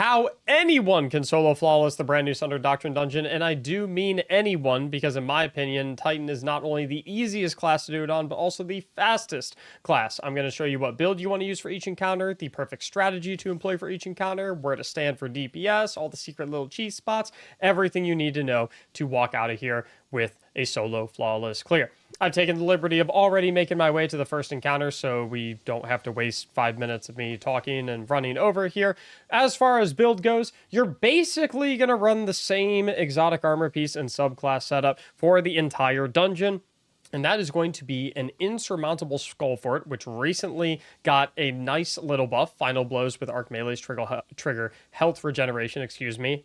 how anyone can solo flawless the brand new Sundered Doctrine dungeon, and I do mean anyone because in my opinion, Titan is not only the easiest class to do it on, but also the fastest class. I'm going to show you what build you want to use for each encounter, the perfect strategy to employ for each encounter, where to stand for DPS, all the secret little cheat spots, everything you need to know to walk out of here with a solo flawless clear. I've taken the liberty of already making my way to the first encounter, so we don't have to waste 5 minutes of me talking and running over here. As far as build goes, you're basically going to run the same exotic armor piece and subclass setup for the entire dungeon. And that is going to be an insurmountable skull fort, which recently got a nice little buff. Final blows with arc melee's trigger health regeneration,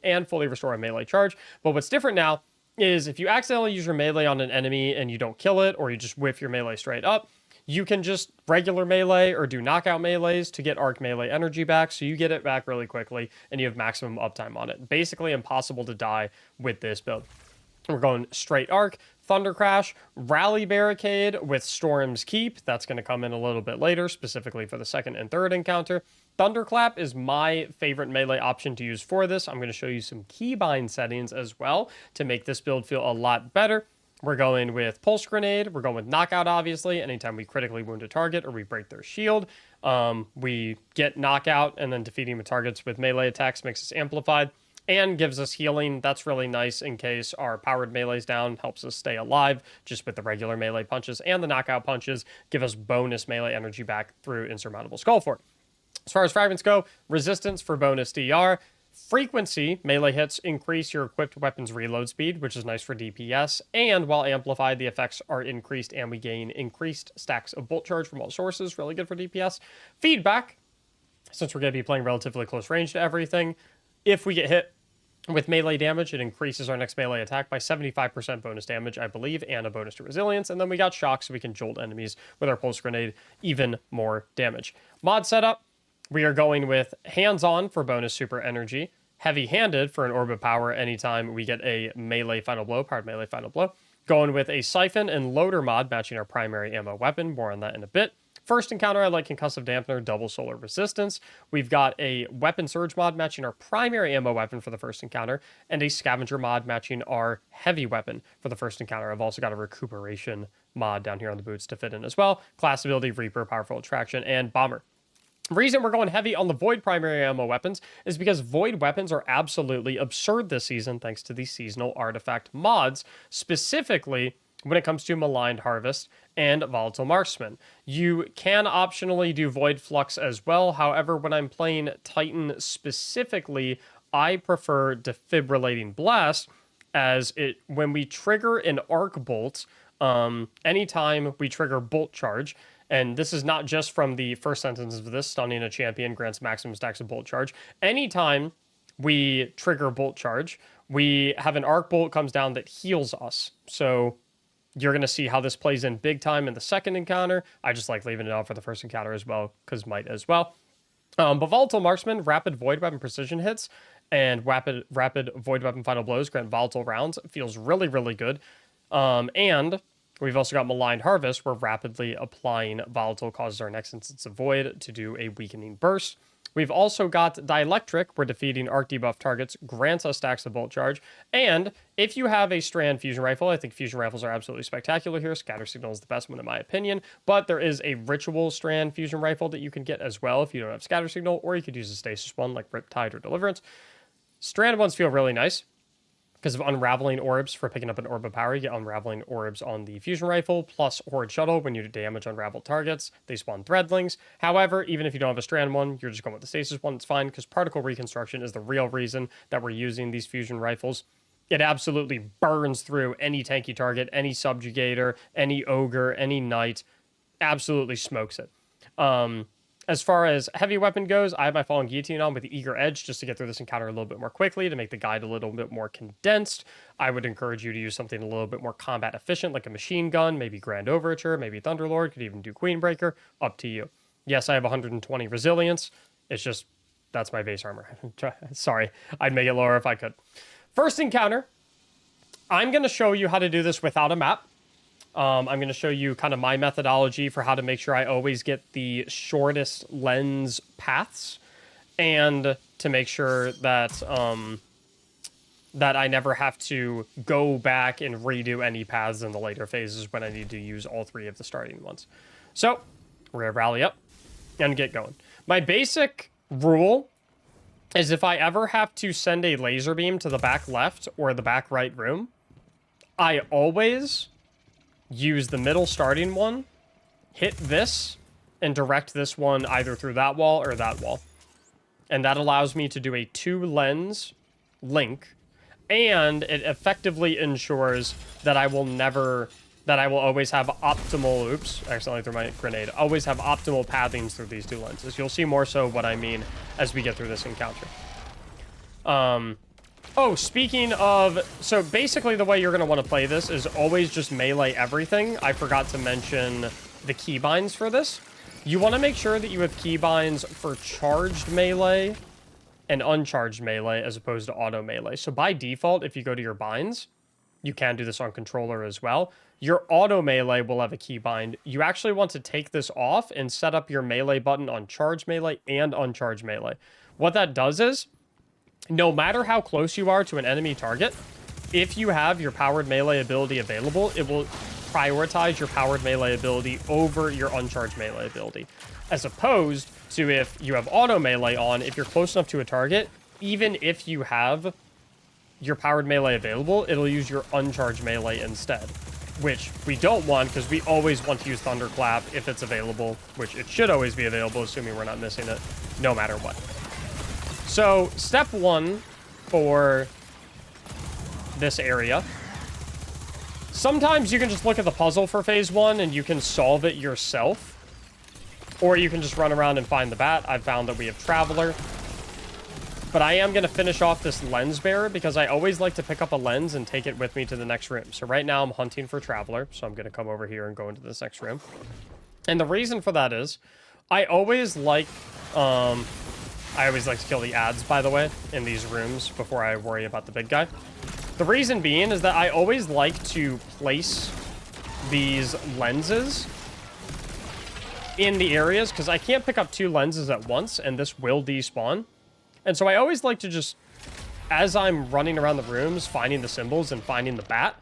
and fully restore a melee charge. But what's different now is if you accidentally use your melee on an enemy and you don't kill it, or you just whiff your melee straight up, you can just regular melee or do knockout melees to get arc melee energy back, so you get it back really quickly and you have maximum uptime on it. Basically impossible to die with this build. We're going straight arc, Thunder Crash, Rally Barricade with Storm's Keep. That's going to come in a little bit later, specifically for the second and third encounter. Thunderclap is my favorite melee option to use for this. I'm going to show you some keybind settings as well to make this build feel a lot better. We're going with Pulse Grenade. We're going with Knockout, obviously. Anytime we critically wound a target or we break their shield, we get Knockout, and then defeating the targets with melee attacks makes us amplified and gives us healing. That's really nice in case our powered melee's down, helps us stay alive just with the regular melee punches, and the knockout punches give us bonus melee energy back through Insurmountable Skull Fort. As far as fragments go, resistance for bonus DR. Frequency, melee hits increase your equipped weapon's reload speed, which is nice for DPS, and while amplified, the effects are increased and we gain increased stacks of bolt charge from all sources, really good for DPS. Feedback, since we're going to be playing relatively close range to everything, if we get hit with melee damage, it increases our next melee attack by 75% bonus damage, I believe, and a bonus to resilience. And then we got shock, so we can jolt enemies with our pulse grenade, even more damage. Mod setup, we are going with hands-on for bonus super energy, heavy-handed for an orb of power anytime we get a melee final blow, powered melee final blow. Going with a siphon and loader mod, matching our primary ammo weapon. More on that in a bit. First encounter, I like Concussive Dampener, double solar resistance. We've got a weapon surge mod matching our primary ammo weapon for the first encounter, and a scavenger mod matching our heavy weapon for the first encounter. I've also got a recuperation mod down here on the boots to fit in as well. Class ability, Reaper, Powerful Attraction, and Bomber. The reason we're going heavy on the Void primary ammo weapons is because Void weapons are absolutely absurd this season thanks to the seasonal artifact mods, specifically when it comes to Maligned Harvest and Volatile Marksman. You can optionally do Void Flux as well. However, when I'm playing Titan specifically, I prefer Defibrillating Blast, as when we trigger an Arc Bolt, anytime we trigger Bolt Charge, and this is not just from the first sentence of this, stunning a champion grants maximum stacks of Bolt Charge. Anytime we trigger Bolt Charge, we have an Arc Bolt comes down that heals us. So you're going to see how this plays in big time in the second encounter. I just like leaving it out for the first encounter as well, because might as well. But Volatile Marksman, rapid Void Weapon precision hits, and rapid Void Weapon final blows grant volatile rounds. It feels really, really good. And we've also got Maligned Harvest, where rapidly applying volatile causes our next instance of Void to do a weakening burst. We've also got Dielectric, where defeating arc debuff targets grants us stacks of bolt charge. And if you have a strand fusion rifle, I think fusion rifles are absolutely spectacular here. Scatter Signal is the best one in my opinion, but there is a ritual strand fusion rifle that you can get as well if you don't have Scatter Signal, or you could use a stasis one like Riptide or Deliverance. Strand ones feel really nice because of Unraveling Orbs for picking up an Orb of Power. You get Unraveling Orbs on the Fusion Rifle, plus Horde Shuttle. When you do damage Unraveled targets, they spawn Threadlings. However, even if you don't have a Strand one, you're just going with the Stasis one, it's fine, because Particle Reconstruction is the real reason that we're using these Fusion Rifles. It absolutely burns through any tanky target, any Subjugator, any Ogre, any Knight. Absolutely smokes it. As far as heavy weapon goes, I have my Fallen Guillotine on with the Eager Edge just to get through this encounter a little bit more quickly, to make the guide a little bit more condensed. I would encourage you to use something a little bit more combat efficient, like a machine gun, maybe Grand Overture, maybe Thunderlord, could even do Queenbreaker, up to you. Yes, I have 120 resilience. It's just, that's my base armor. Sorry, I'd make it lower if I could. First encounter, I'm going to show you how to do this without a map. I'm going to show you kind of my methodology for how to make sure I always get the shortest lens paths. and to make sure that that I never have to go back and redo any paths in the later phases when I need to use all 3 of the starting ones. So we're gonna rally up and get going. My basic rule is if I ever have to send a laser beam to the back left or the back right room, I always use the middle starting one, hit this, and direct this one either through that wall or that wall. And that allows me to do a 2-lens link, and it effectively ensures that I will always have optimal, oops, I accidentally threw my grenade, always have optimal pathings through these 2 lenses. You'll see more so what I mean as we get through this encounter. Oh, speaking of, so basically the way you're going to want to play this is always just melee everything. I forgot to mention the keybinds for this. You want to make sure that you have keybinds for charged melee and uncharged melee as opposed to auto melee. So by default, if you go to your binds, you can do this on controller as well. Your auto melee will have a keybind. You actually want to take this off and set up your melee button on charged melee and uncharged melee. What that does is, no matter how close you are to an enemy target, if you have your powered melee ability available, it will prioritize your powered melee ability over your uncharged melee ability. As opposed to if you have auto melee on, if you're close enough to a target, even if you have your powered melee available, it'll use your uncharged melee instead, which we don't want because we always want to use Thunderclap if it's available, which it should always be available, assuming we're not missing it, no matter what. So, step 1 for this area. Sometimes you can just look at the puzzle for phase 1 and you can solve it yourself. Or you can just run around and find the bat. I've found that we have Traveler. But I am going to finish off this lens bearer because I always like to pick up a lens and take it with me to the next room. So right now I'm hunting for Traveler. So I'm going to come over here and go into this next room. And the reason for that is I always like to kill the ads, by the way, in these rooms before I worry about the big guy. The reason being is that I always like to place these lenses in the areas because I can't pick up 2 lenses at once and this will despawn. And so I always like to just, as I'm running around the rooms, finding the symbols and finding the bat,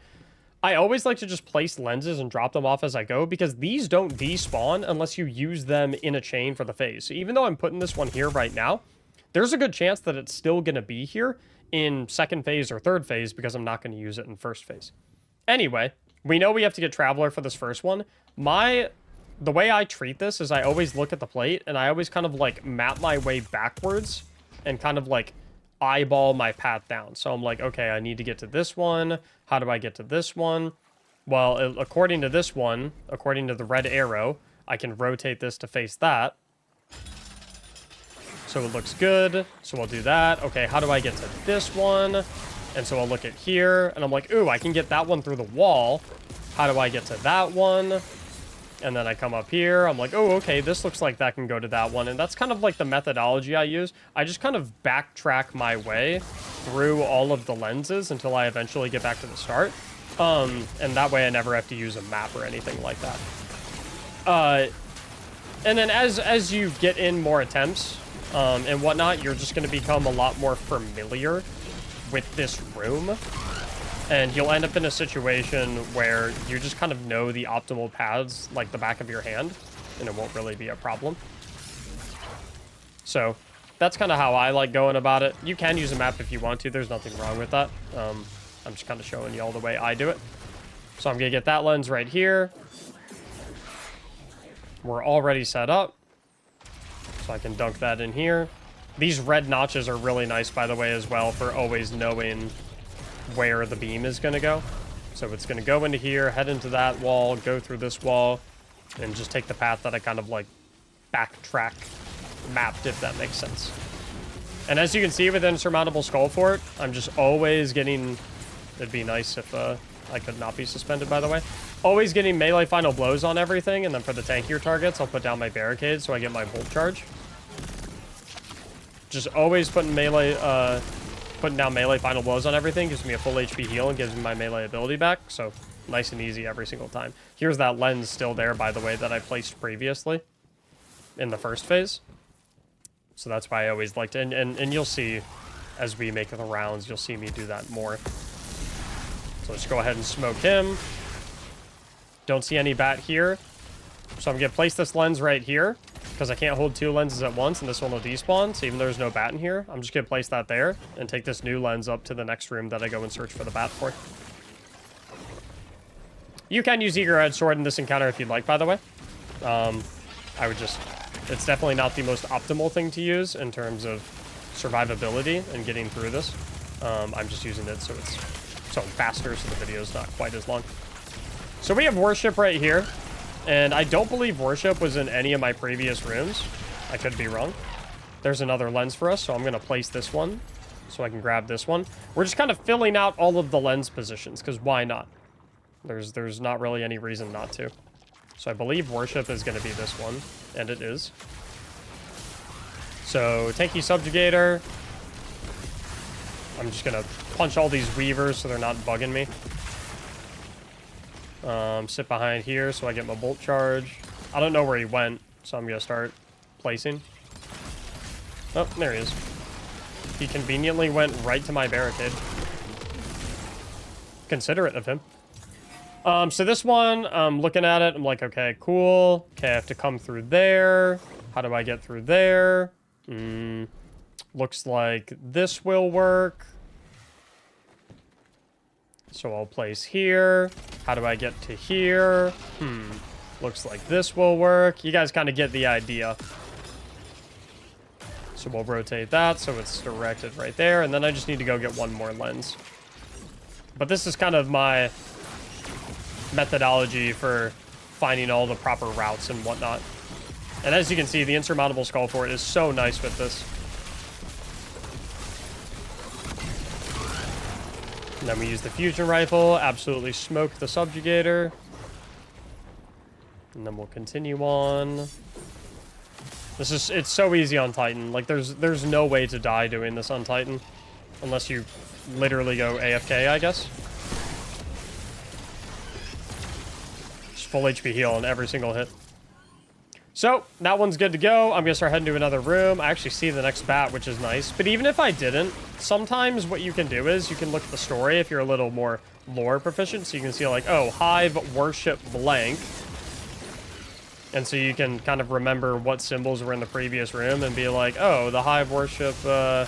I always like to just place lenses and drop them off as I go because these don't despawn unless you use them in a chain for the phase. So even though I'm putting this one here right now, there's a good chance that it's still going to be here in 2nd phase or 3rd phase because I'm not going to use it in 1st phase. Anyway, we know we have to get Traveler for this first one. The way I treat this is I always look at the plate and I always kind of like map my way backwards and kind of like eyeball my path down. So I'm like, okay, I need to get to this one. How do I get to this one? Well, according to this one, according to the red arrow, I can rotate this to face that. So it looks good. So we'll do that. Okay, how do I get to this one? And so I'll look at here and I'm like, ooh, I can get that one through the wall. How do I get to that one? And then I come up here. I'm like, oh, okay, this looks like that can go to that one. And that's kind of like the methodology I use. I just kind of backtrack my way through all of the lenses until I eventually get back to the start. And that way I never have to use a map or anything like that. And then as you get in more attempts and whatnot, you're just going to become a lot more familiar with this room. And you'll end up in a situation where you just kind of know the optimal paths like the back of your hand, and it won't really be a problem. So that's kind of how I like going about it. You can use a map if you want to. There's nothing wrong with that. I'm just kind of showing you all the way I do it. So I'm going to get that lens right here. We're already set up. So I can dunk that in here. These red notches are really nice, by the way, as well, for always knowing where the beam is going to go. So it's going to go into here, head into that wall, go through this wall, and just take the path that I kind of like backtrack mapped, if that makes sense. And as you can see with Insurmountable Skull Fort, I'm just always getting, it'd be nice if I could not be suspended, by the way, always getting melee final blows on everything, and then for the tankier targets, I'll put down my barricade so I get my bolt charge. Just always putting down melee final blows on everything gives me a full HP heal and gives me my melee ability back. So nice and easy every single time. Here's that lens still there, by the way, that I placed previously in the 1st phase. So that's why I always like to, and you'll see as we make the rounds, you'll see me do that more. So let's go ahead and smoke him. Don't see any bat here. So I'm going to place this lens right here because I can't hold 2 lenses at once and this one will despawn. So even though there's no bat in here, I'm just going to place that there and take this new lens up to the next room that I go and search for the bat for. You can use Eager-Eyed Sword in this encounter if you'd like, by the way. I would just... It's definitely not the most optimal thing to use in terms of survivability and getting through this. I'm just using it so it's faster, so the video's not quite as long. So we have Worship right here, and I don't believe Worship was in any of my previous rooms. I could be wrong. There's another lens for us, so I'm going to place this one so I can grab this one. We're just kind of filling out all of the lens positions, because why not? There's not really any reason not to. So I believe Worship is going to be this one, and it is. So, Tanky Subjugator. I'm just going to punch all these Weavers so they're not bugging me. Sit behind here so I get my Bolt Charge. I don't know where he went, so I'm going to start placing. Oh, there he is. He conveniently went right to my barricade. Considerate of him. So this one, I'm looking at it, I'm like, okay, cool. Okay, I have to come through there. How do I get through there? Looks like this will work. So I'll place here. How do I get to here? Looks like this will work. You guys kind of get the idea. So we'll rotate that so it's directed right there. And then I just need to go get one more lens. But this is kind of my methodology for finding all the proper routes and whatnot. And as you can see, the Insurmountable Skull Fort is so nice with this. And then we use the Fusion Rifle, absolutely smoke the Subjugator. And then we'll continue on. It's so easy on Titan. Like, there's no way to die doing this on Titan. Unless you literally go AFK, I guess. Full HP heal on every single hit. So, that one's good to go. I'm going to start heading to another room. I actually see the next bat, which is nice. But even if I didn't, sometimes what you can do is you can look at the story if you're a little more lore proficient. So you can see like, oh, Hive worship blank. And so you can kind of remember what symbols were in the previous room and be like, oh, the Hive worship the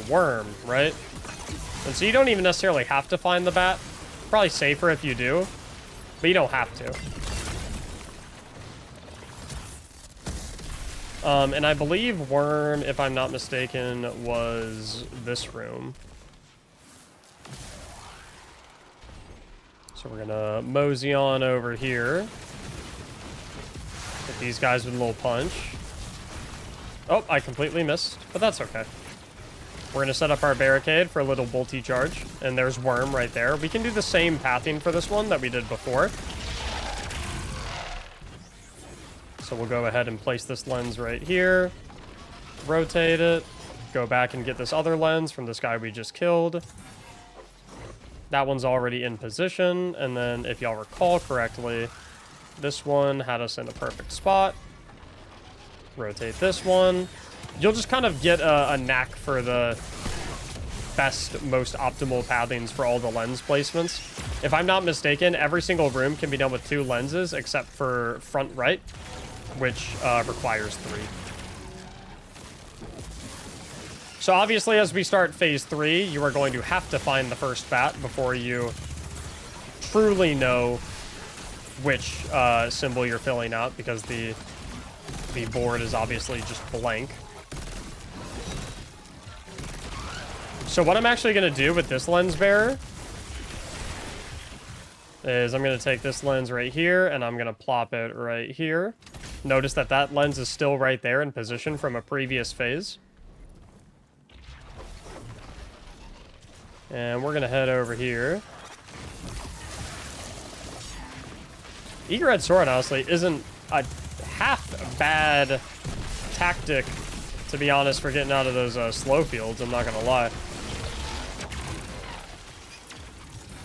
worm, right? And so you don't even necessarily have to find the bat. Probably safer if you do, but you don't have to. And I believe Worm, if I'm not mistaken, was this room. So we're gonna mosey on over here. Hit these guys with a little punch. Oh, I completely missed, but that's okay. We're going to set up our barricade for a little bolty charge. And there's Worm right there. We can do the same pathing for this one that we did before. So we'll go ahead and place this lens right here. Rotate it. Go back and get this other lens from this guy we just killed. That one's already in position. And then if y'all recall correctly, this one had us in a perfect spot. Rotate this one. You'll just kind of get a knack for the best, most optimal pathings for all the lens placements. If I'm not mistaken, every single room can be done with 2 lenses, except for front right, which requires 3. So obviously, as we start phase 3, you are going to have to find the first bat before you truly know which symbol you're filling out, because the board is obviously just blank. So what I'm actually going to do with this lens bearer is I'm going to take this lens right here and I'm going to plop it right here. Notice that that lens is still right there in position from a previous phase. And we're going to head over here. Eager-Eyed Sword, honestly, isn't a half bad tactic, to be honest, for getting out of those slow fields, I'm not going to lie.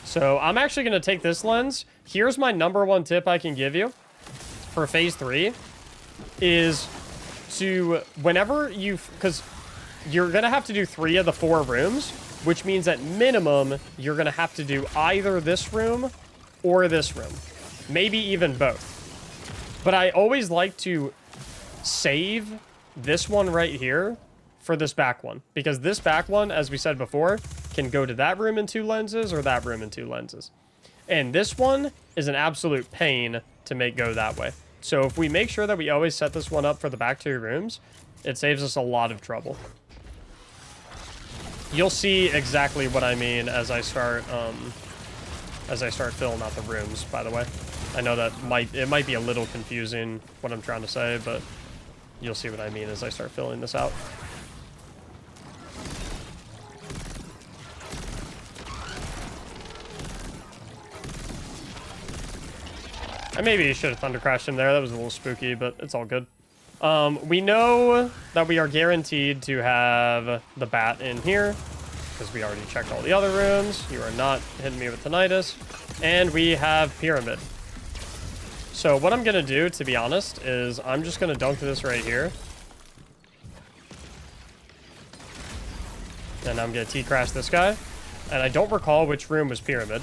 So I'm actually going to take this lens. Here's my #1 tip I can give you for phase 3 is to, whenever you, because you're going to have to do 3 of the 4 rooms, which means at minimum, you're going to have to do either this room or this room. Maybe even both. But I always like to save this one right here for this back one. Because this back one, as we said before, can go to that room in 2 lenses or that room in 2 lenses. And this one is an absolute pain to make go that way. So if we make sure that we always set this one up for the back 2 rooms, it saves us a lot of trouble. You'll see exactly what I mean as I start filling out the rooms, by the way. I know that it might be a little confusing what I'm trying to say, but you'll see what I mean as I start filling this out. I maybe should have Thunder Crashed him there. That was a little spooky, but it's all good. We know that we are guaranteed to have the bat in here, because we already checked all the other rooms. You are not hitting me with tinnitus. And we have pyramid. So what I'm going to do, to be honest, is I'm just going to dunk this right here. And I'm going to T-crash this guy. And I don't recall which room was pyramid,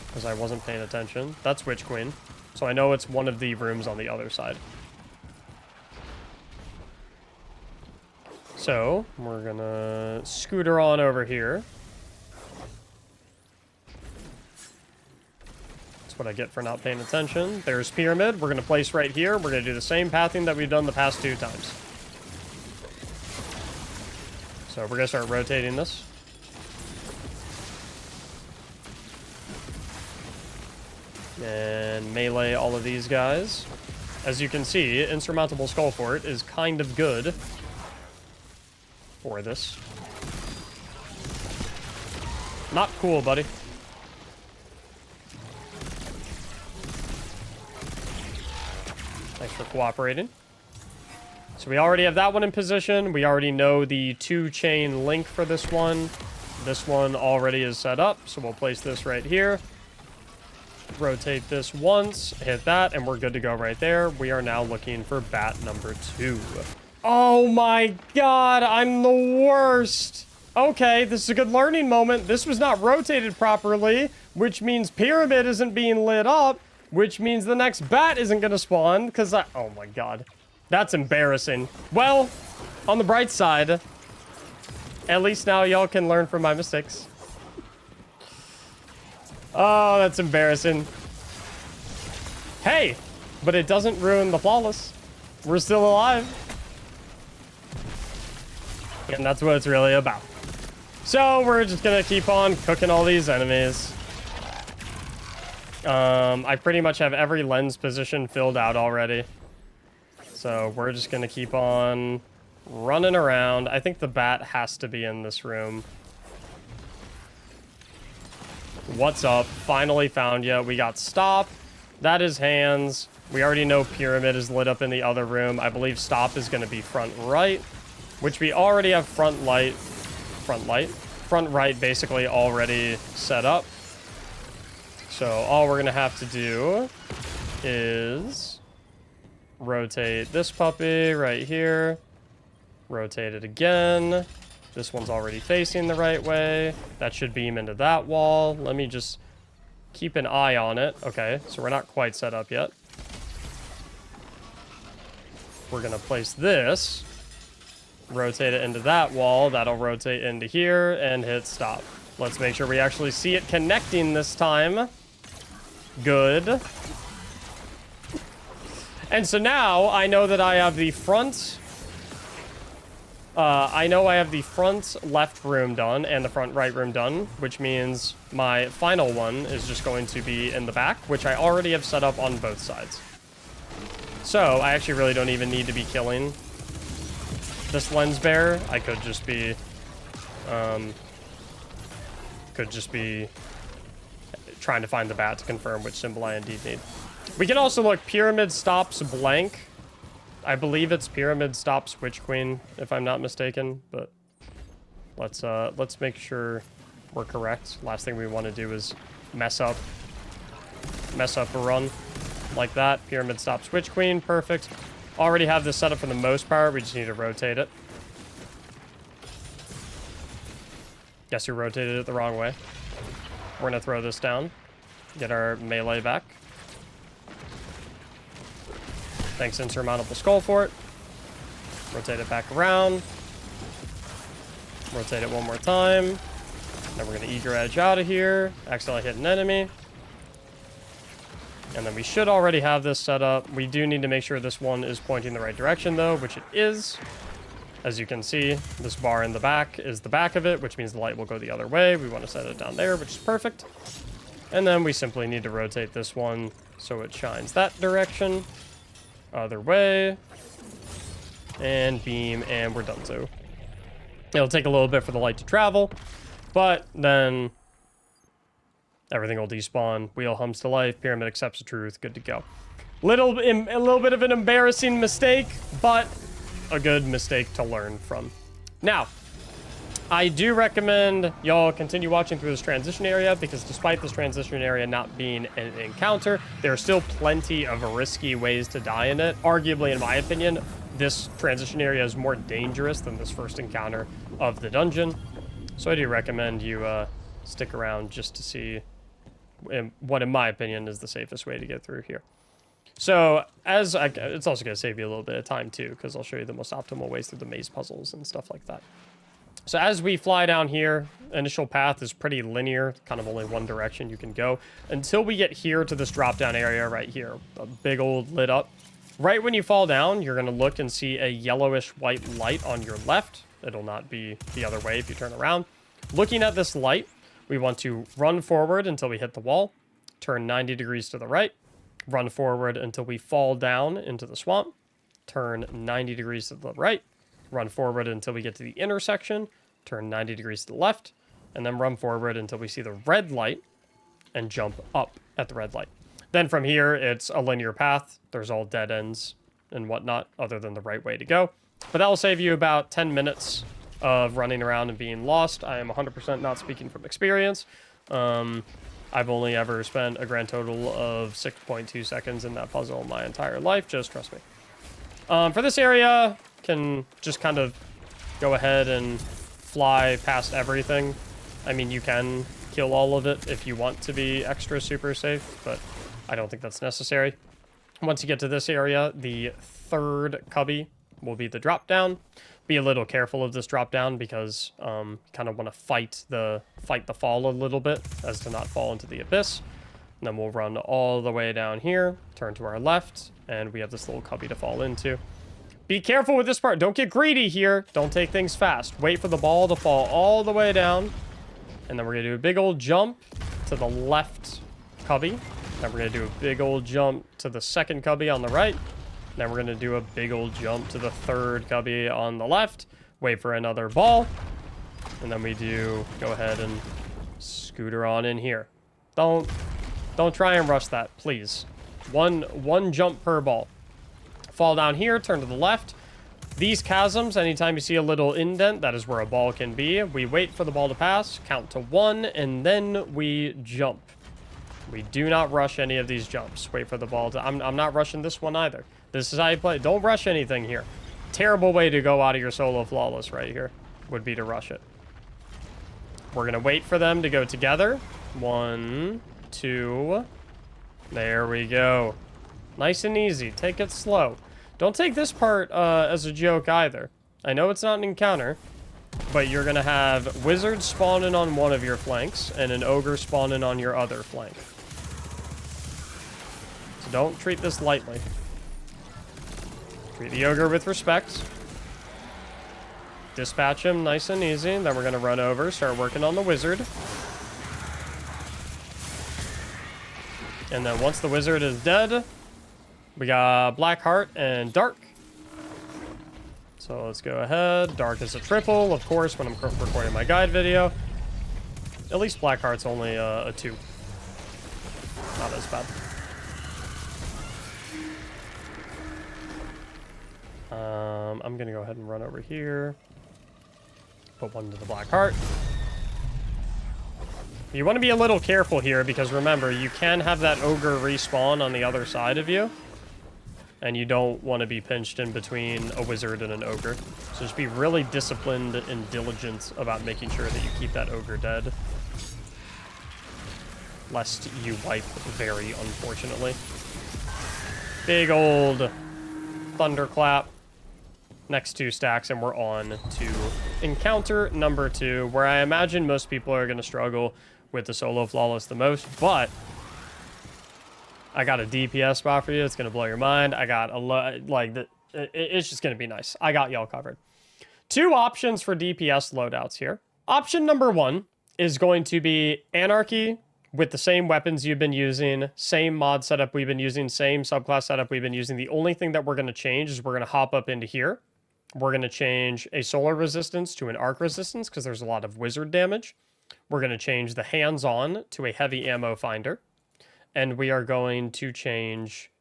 because I wasn't paying attention. That's Witch Queen. So I know it's one of the rooms on the other side. So, we're gonna scooter on over here. That's what I get for not paying attention. There's pyramid. We're gonna place right here. We're gonna do the same pathing that we've done the past 2 times. So we're gonna start rotating this. And melee all of these guys. As you can see, Insurmountable Skull Fort is kind of good for this. Not cool, buddy. Thanks for cooperating. So we already have that one in position. We already know the 2-chain link for this one. This one already is set up, so we'll place this right here. Rotate this once, hit that, and we're good to go right there. We are now looking for bat number 2. Oh my god, I'm the worst. Okay, this is a good learning moment. This was not rotated properly, which means pyramid isn't being lit up, which means the next bat isn't going to spawn, because oh my god. That's embarrassing. Well, on the bright side, at least now y'all can learn from my mistakes. Oh, that's embarrassing. Hey, but it doesn't ruin the flawless. We're still alive. And that's what it's really about. So we're just gonna keep on cooking all these enemies. I pretty much have every lens position filled out already. So we're just gonna keep on running around. I think the bat has to be in this room. What's up? Finally found you. We got stop. That is hands. We already know pyramid is lit up in the other room. I believe stop is going to be front right, which we already have front right basically already set up. So all we're going to have to do is rotate this puppy right here. Rotate it again. This one's already facing the right way. That should beam into that wall. Let me just keep an eye on it. Okay, so we're not quite set up yet. We're going to place this. Rotate it into that wall. That'll rotate into here and hit stop. Let's make sure we actually see it connecting this time. Good. And so now I know that I have the front... I know I have the front left room done and the front right room done, which means my final one is just going to be in the back, which I already have set up on both sides. So I actually really don't even need to be killing this lens bear. I could just be, trying to find the bat to confirm which symbol I indeed need. We can also look pyramid stops blank. I believe it's pyramid stops Witch Queen, if I'm not mistaken, but let's make sure we're correct. Last thing we want to do is mess up a run like that. Pyramid stops Witch Queen, perfect. Already have this set up for the most part. We just need to rotate it. Guess we rotated it the wrong way. We're going to throw this down. Get our melee back. Thanks, Insurmountable Skull for it. Rotate it back around. Rotate it one more time. Then we're going to Eager Edge out of here. Accidentally hit an enemy. And then we should already have this set up. We do need to make sure this one is pointing the right direction, though, which it is. As you can see, this bar in the back is the back of it, which means the light will go the other way. We want to set it down there, which is perfect. And then we simply need to rotate this one so it shines that direction. Other way. And beam, and we're done so. It'll take a little bit for the light to travel, but then everything will despawn. Wheel hums to life. Pyramid accepts the truth. Good to go. A little bit of an embarrassing mistake, but a good mistake to learn from. Now, I do recommend y'all continue watching through this transition area, because despite this transition area not being an encounter, there are still plenty of risky ways to die in it. Arguably, in my opinion, this transition area is more dangerous than this first encounter of the dungeon. So I do recommend you stick around just to see what, in my opinion, is the safest way to get through here. So, it's also going to save you a little bit of time, too, because I'll show you the most optimal ways through the maze puzzles and stuff like that. So as we fly down here, initial path is pretty linear, kind of only one direction you can go, until we get here to this drop-down area right here, a big old lit up. Right when you fall down, you're going to look and see a yellowish white light on your left. It'll not be the other way if you turn around. Looking at this light, we want to run forward until we hit the wall, turn 90 degrees to the right, run forward until we fall down into the swamp, turn 90 degrees to the right, run forward until we get to the intersection, turn 90 degrees to the left, and then run forward until we see the red light and jump up at the red light. Then from here, it's a linear path. There's all dead ends and whatnot other than the right way to go. But that will save you about 10 minutes of running around and being lost. I am 100% not speaking from experience. I've only ever spent a grand total of 6.2 seconds in that puzzle my entire life. Just trust me. For this area, can just kind of go ahead and fly past everything. I mean, you can kill all of it if you want to be extra super safe, but I don't think that's necessary. Once you get to this area, the third cubby will be the drop down. Be a little careful of this drop down because kind of want to fight the fall a little bit as to not fall into the abyss. And then we'll run all the way down here, turn to our left, and we have this little cubby to fall into. Be careful with this part. Don't get greedy here. Don't take things fast. Wait for the ball to fall all the way down. And then we're going to do a big old jump to the left cubby. Then we're going to do a big old jump to the second cubby on the right. Then we're going to do a big old jump to the third cubby on the left. Wait for another ball. And then we do go ahead and scooter on in here. Don't try and rush that, please. One jump per ball. Fall down here, turn to the left. These chasms, anytime you see a little indent, that is where a ball can be. We wait for the ball to pass, count to 1, and then we jump. We do not rush any of these jumps. Wait for the ball to... I'm not rushing this one either. This is how you play. Don't rush anything here. Terrible way to go out of your solo flawless right here would be to rush it. We're going to wait for them to go together. 1, 2. There we go. Nice and easy. Take it slow. Don't take this part as a joke either. I know it's not an encounter, but you're going to have wizards spawning on one of your flanks and an ogre spawning on your other flank. So don't treat this lightly. Treat the ogre with respect. Dispatch him nice and easy. Then we're going to run over, start working on the wizard. And then once the wizard is dead, we got Black Heart and Dark. So let's go ahead. Dark is a triple, of course, when I'm recording my guide video. At least Black Heart's only a 2. Not as bad. I'm going to go ahead and run over here. Put one to the Black Heart. You want to be a little careful here because remember, you can have that ogre respawn on the other side of you. and you don't want to be pinched in between a wizard and an ogre. So just be really disciplined and diligent about making sure that you keep that ogre dead, lest you wipe very unfortunately. Big old thunderclap. Next 2 stacks, and we're on to encounter number 2, where I imagine most people are going to struggle with the solo flawless the most, but I got a DPS spot for you. It's going to blow your mind. I got it's just going to be nice. I got y'all covered. 2 options for DPS loadouts here. Option number 1 is going to be Anarchy with the same weapons you've been using, same mod setup we've been using, same subclass setup we've been using. The only thing that we're going to change is we're going to hop up into here. We're going to change a solar resistance to an arc resistance because there's a lot of wizard damage. We're going to change the hands-on to a heavy ammo finder. And we are going to change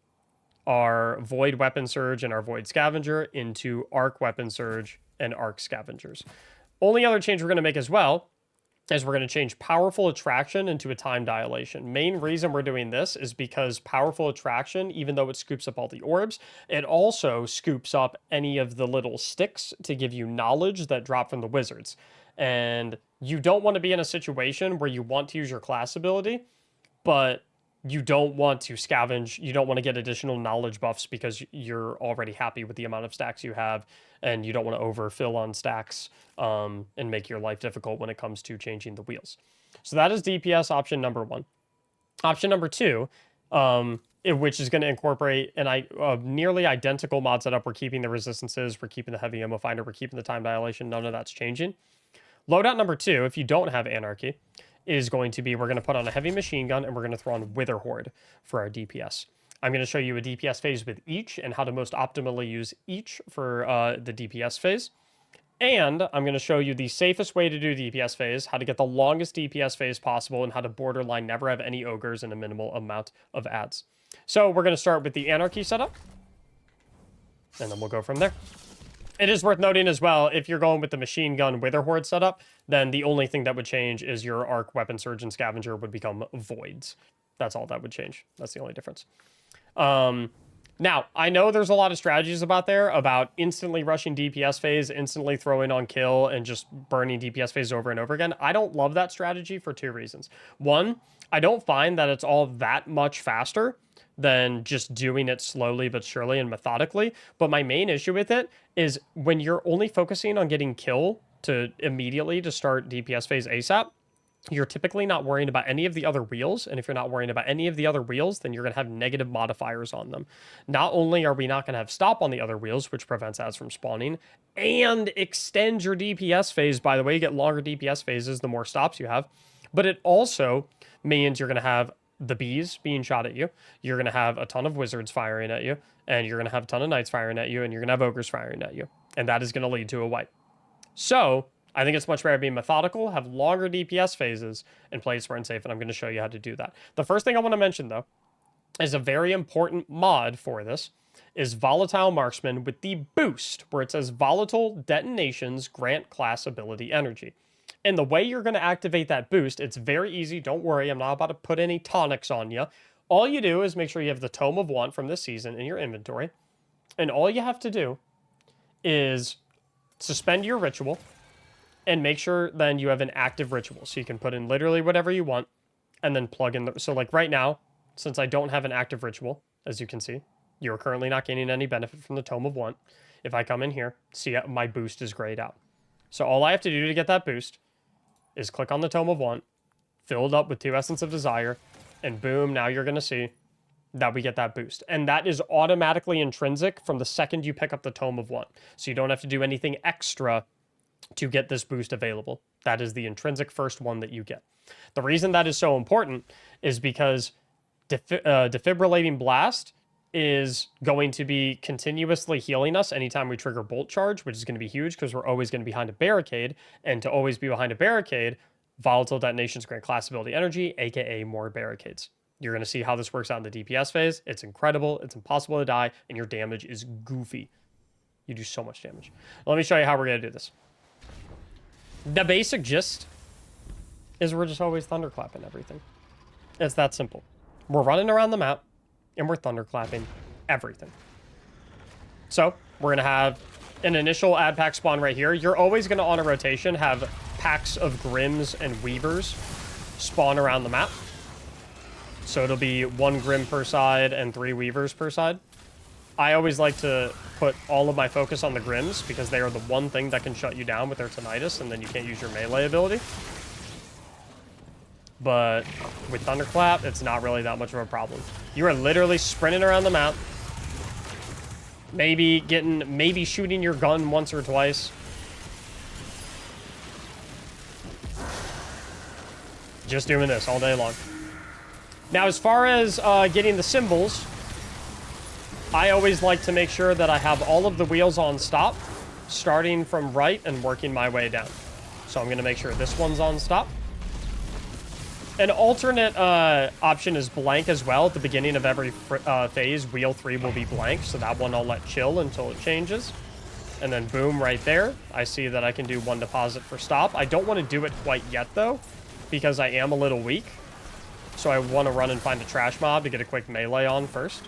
our void weapon surge and our void scavenger into arc weapon surge and arc scavengers. Only other change we're going to make as well is we're going to change powerful attraction into a time dilation. Main reason we're doing this is because powerful attraction, even though it scoops up all the orbs, it also scoops up any of the little sticks to give you knowledge that drop from the wizards. And you don't want to be in a situation where you want to use your class ability, but you don't want to scavenge, you don't want to get additional knowledge buffs because you're already happy with the amount of stacks you have, and you don't want to overfill on stacks and make your life difficult when it comes to changing the wheels. So that is DPS option number 1. Option number 2, which is going to incorporate a nearly identical mod setup. We're keeping the resistances, we're keeping the heavy ammo finder, we're keeping the time dilation, none of that's changing. Loadout number 2, if you don't have Anarchy, is going to be, we're going to put on a heavy machine gun and we're going to throw on Wither Horde for our DPS. I'm going to show you a DPS phase with each and how to most optimally use each for the DPS phase. And I'm going to show you the safest way to do DPS phase, how to get the longest DPS phase possible, and how to borderline never have any ogres and a minimal amount of ads. So we're going to start with the Anarchy setup, and then we'll go from there. It is worth noting as well, if you're going with the machine gun Wither Horde setup, then the only thing that would change is your arc weapon surge and scavenger would become voids. That's all that would change. That's the only difference. Now, I know there's a lot of strategies about instantly rushing DPS phase, instantly throwing on kill, and just burning DPS phase over and over again. I don't love that strategy for 2 reasons. 1, I don't find that it's all that much faster than just doing it slowly but surely and methodically. But my main issue with it is when you're only focusing on getting kill to immediately to start DPS phase ASAP, you're typically not worrying about any of the other wheels. And if you're not worrying about any of the other wheels, then you're going to have negative modifiers on them. Not only are we not going to have stop on the other wheels, which prevents ads from spawning, and extend your DPS phase. By the way, you get longer DPS phases the more stops you have. But it also means you're going to have the bees being shot at you, you're going to have a ton of wizards firing at you, and you're going to have a ton of knights firing at you, and you're going to have ogres firing at you. And that is going to lead to a wipe. So I think it's much better to be methodical, have longer DPS phases, and play smart and safe, and I'm going to show you how to do that. The first thing I want to mention, though, is a very important mod for this, is Volatile Marksman with the boost, where it says Volatile Detonations Grant Class Ability Energy. And the way you're going to activate that boost, it's very easy. Don't worry, I'm not about to put any tonics on you. All you do is make sure you have the Tome of Want from this season in your inventory. And all you have to do is suspend your ritual and make sure then you have an active ritual. So you can put in literally whatever you want and then plug in. So like right now, since I don't have an active ritual, as you can see, you're currently not gaining any benefit from the Tome of Want. If I come in here, see my boost is grayed out. So all I have to do to get that boost is click on the Tome of Want, fill it up with 2 Essence of Desire, and boom, now you're going to see that we get that boost. And that is automatically intrinsic from the second you pick up the Tome of Want. So you don't have to do anything extra to get this boost available. That is the intrinsic first one that you get. The reason that is so important is because Defibrillating Blast is going to be continuously healing us anytime we trigger Bolt Charge, which is going to be huge because we're always going to be behind a barricade. And to always be behind a barricade, Volatile Detonations grant class ability energy, aka more barricades. You're going to see how this works out in the DPS phase. It's incredible. It's impossible to die, and your damage is goofy. You do so much damage. Let me show you how we're going to do this. The basic gist is we're just always thunderclapping everything. It's that simple. We're running around the map, and we're thunderclapping everything. So we're going to have an initial ad pack spawn right here. You're always going to, on a rotation, have packs of Grims and Weavers spawn around the map. So it'll be 1 Grim per side and 3 Weavers per side. I always like to put all of my focus on the Grims because they are the one thing that can shut you down with their Tinnitus, and then you can't use your melee ability. But with Thunderclap, it's not really that much of a problem. You are literally sprinting around the map. Maybe shooting your gun once or twice. Just doing this all day long. Now, as far as getting the symbols, I always like to make sure that I have all of the wheels on stop, starting from right and working my way down. So I'm going to make sure this one's on stop. An alternate option is blank as well. At the beginning of every phase, wheel 3 will be blank, so that one I'll let chill until it changes. And then boom, right there. I see that I can do 1 deposit for stop. I don't want to do it quite yet, though, because I am a little weak. So I want to run and find a trash mob to get a quick melee on first.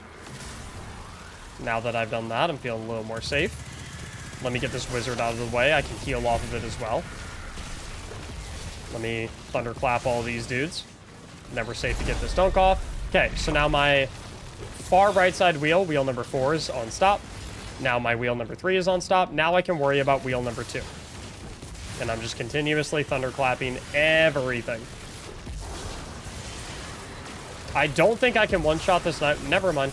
Now that I've done that, I'm feeling a little more safe. Let me get this wizard out of the way. I can heal off of it as well. Let me thunderclap all these dudes. And then we're safe to get this dunk off. Okay, so now my far right side wheel, wheel number 4, is on stop. Now my wheel number 3 is on stop. Now I can worry about wheel number 2. And I'm just continuously thunderclapping everything. I don't think I can one-shot this night. Never mind.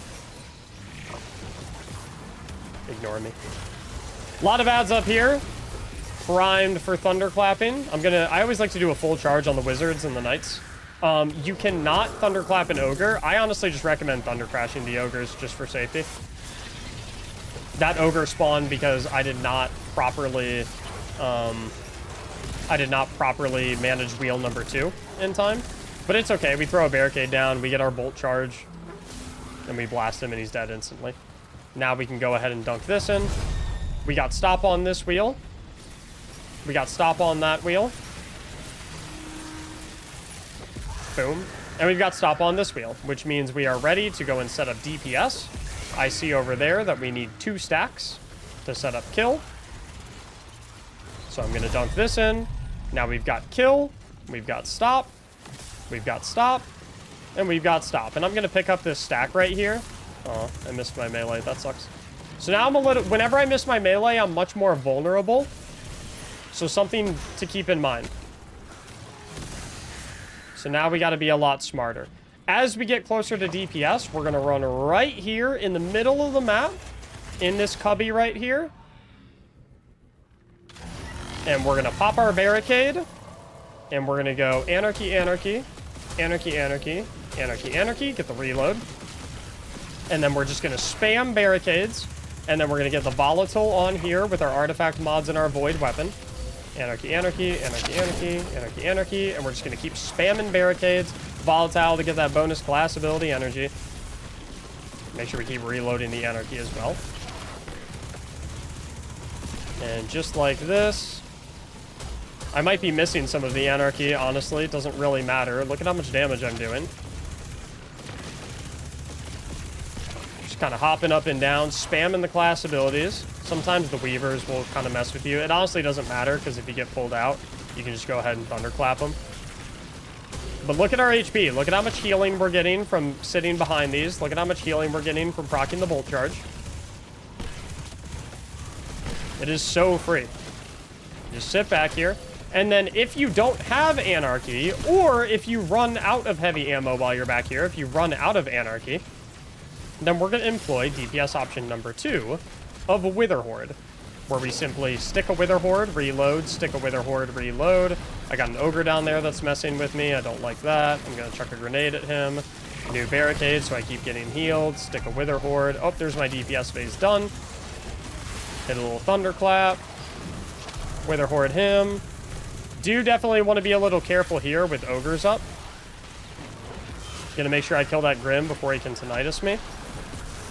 Ignore me. A lot of ads up here. Primed for thunderclapping. I always like to do a full charge on the wizards and the knights. You cannot thunderclap an ogre. I honestly just recommend thundercrashing the ogres just for safety. That ogre spawned because I did not properly manage wheel number 2 in time. But it's okay. We throw a barricade down, we get our bolt charge, and we blast him and he's dead instantly. Now we can go ahead and dunk this in. We got stop on this wheel. We got stop on that wheel. Boom. And we've got stop on this wheel, which means we are ready to go and set up DPS. I see over there that we need 2 stacks to set up kill. So I'm going to dunk this in. Now we've got kill. We've got stop. We've got stop. And we've got stop. And I'm going to pick up this stack right here. Oh, I missed my melee. That sucks. So now I'm a little... Whenever I miss my melee, I'm much more vulnerable. So something to keep in mind. So now we got to be a lot smarter. As we get closer to DPS, we're going to run right here in the middle of the map. In this cubby right here. And we're going to pop our barricade. And we're going to go anarchy, anarchy. Anarchy, anarchy. Anarchy, anarchy. Get the reload. And then we're just going to spam barricades. And then we're going to get the volatile on here with our artifact mods and our void weapon. Anarchy, anarchy, anarchy, anarchy, anarchy, anarchy. And we're just going to keep spamming barricades. Volatile to get that bonus class ability energy. Make sure we keep reloading the anarchy as well. And just like this. I might be missing some of the anarchy, honestly. It doesn't really matter. Look at how much damage I'm doing. Kind of hopping up and down, spamming the class abilities. Sometimes the weavers will kind of mess with you. It honestly doesn't matter, because if you get pulled out, you can just go ahead and thunderclap them. But look at our HP. Look at how much healing we're getting from sitting behind these. Look at how much healing we're getting from proccing the bolt charge. It is so free. Just sit back here. And then if you don't have anarchy, or if you run out of heavy ammo while you're back here, if you run out of anarchy, then we're going to employ DPS option number 2 of a Wither Horde, where we simply stick a Wither Horde, reload, stick a Wither Horde, reload. I got an ogre down there that's messing with me. I don't like that. I'm going to chuck a grenade at him. New barricade, so I keep getting healed. Stick a Wither Horde. Oh, there's my DPS phase done. Hit a little thunderclap. Wither Horde him. Do definitely want to be a little careful here with ogres up. Gonna make sure I kill that Grim before he can tinnitus me.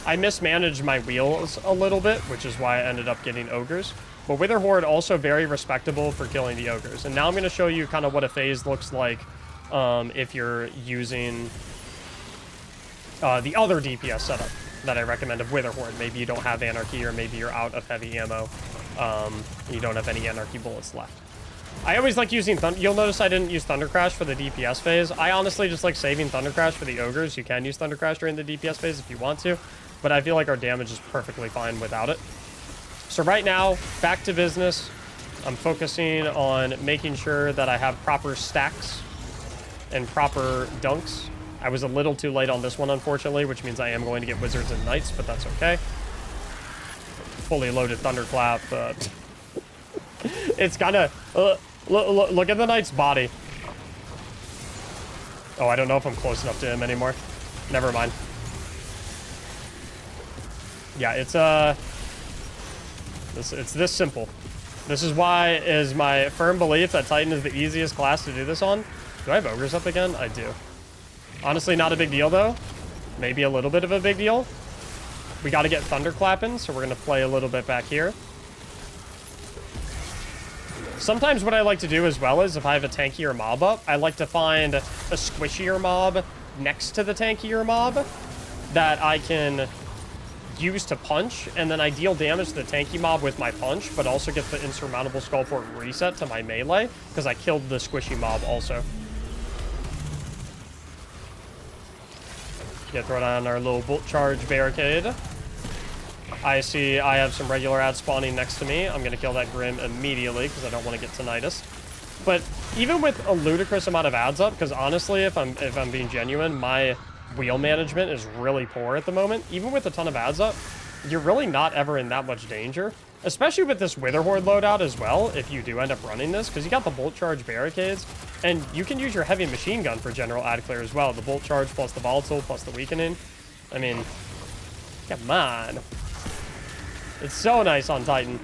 I mismanaged my wheels a little bit, which is why I ended up getting ogres. But Wither Horde also very respectable for killing the ogres. And now I'm going to show you kind of what a phase looks like if you're using the other DPS setup, that I recommend of Wither Horde. Maybe you don't have Anarchy, or maybe you're out of heavy ammo. You don't have any Anarchy bullets left. I always like using Thunder. You'll notice I didn't use Thunder Crash for the DPS phase. I honestly just like saving Thunder Crash for the Ogres. You can use Thunder Crash during the DPS phase if you want to, but I feel like our damage is perfectly fine without it. So right now, back to business. I'm focusing on making sure that I have proper stacks and proper dunks. I was a little too late on this one, unfortunately, which means I am going to get Wizards and Knights, but that's okay. Fully loaded Thunderclap. It's kind of... look at the Knight's body. Oh, I don't know if I'm close enough to him anymore. Never mind. Yeah, it's this simple. This is why it is my firm belief that Titan is the easiest class to do this on. Do I have Ogres up again? I do. Honestly, not a big deal, though. Maybe a little bit of a big deal. We got to get Thunderclapping, so we're going to play a little bit back here. Sometimes what I like to do as well is if I have a tankier mob up, I like to find a squishier mob next to the tankier mob that I can use to punch, and then I deal damage to the tanky mob with my punch, but also get the insurmountable Skullport reset to my melee, because I killed the squishy mob also. Yeah, throw down our little bolt charge barricade. I see I have some regular ads spawning next to me. I'm going to kill that Grim immediately, because I don't want to get tinnitus. But even with a ludicrous amount of ads up, because honestly, if I'm being genuine, my wheel management is really poor at the moment. Even with a ton of ads up, you're really not ever in that much danger. Especially with this Wither Horde loadout as well, if you do end up running this, because you got the Bolt Charge barricades, and you can use your heavy machine gun for general ad clear as well. The Bolt Charge plus the Volatile plus the Weakening. I mean, come on. It's so nice on Titan.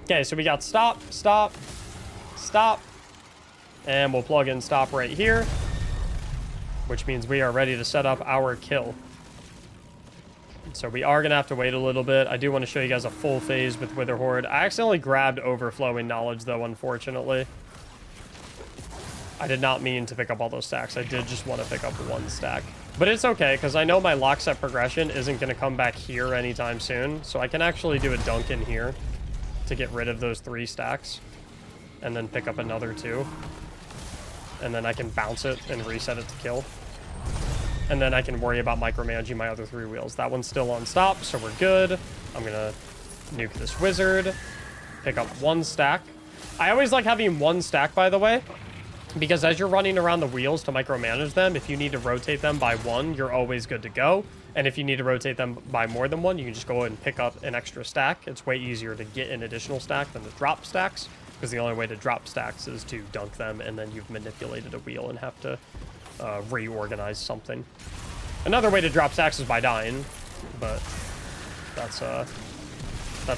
Okay, so we got stop, stop, stop, and we'll plug in stop right here, which means we are ready to set up our kill. So we are going to have to wait a little bit. I do want to show you guys a full phase with Wither Horde. I accidentally grabbed Overflowing Knowledge, though, unfortunately. I did not mean to pick up all those stacks. I did just want to pick up one stack. But it's okay, because I know my lockstep progression isn't going to come back here anytime soon. So I can actually do a dunk in here to get rid of those 3 stacks. And then pick up another 2. And then I can bounce it and reset it to kill. And then I can worry about micromanaging my other 3 wheels. That one's still on stop, so we're good. I'm going to nuke this wizard. Pick up 1 stack. I always like having 1 stack, by the way, because as you're running around the wheels to micromanage them, if you need to rotate them by 1, you're always good to go. And if you need to rotate them by more than 1, you can just go and pick up an extra stack. It's way easier to get an additional stack than to drop stacks, because the only way to drop stacks is to dunk them, and then you've manipulated a wheel and have to reorganize something. Another way to drop stacks is by dying, but that's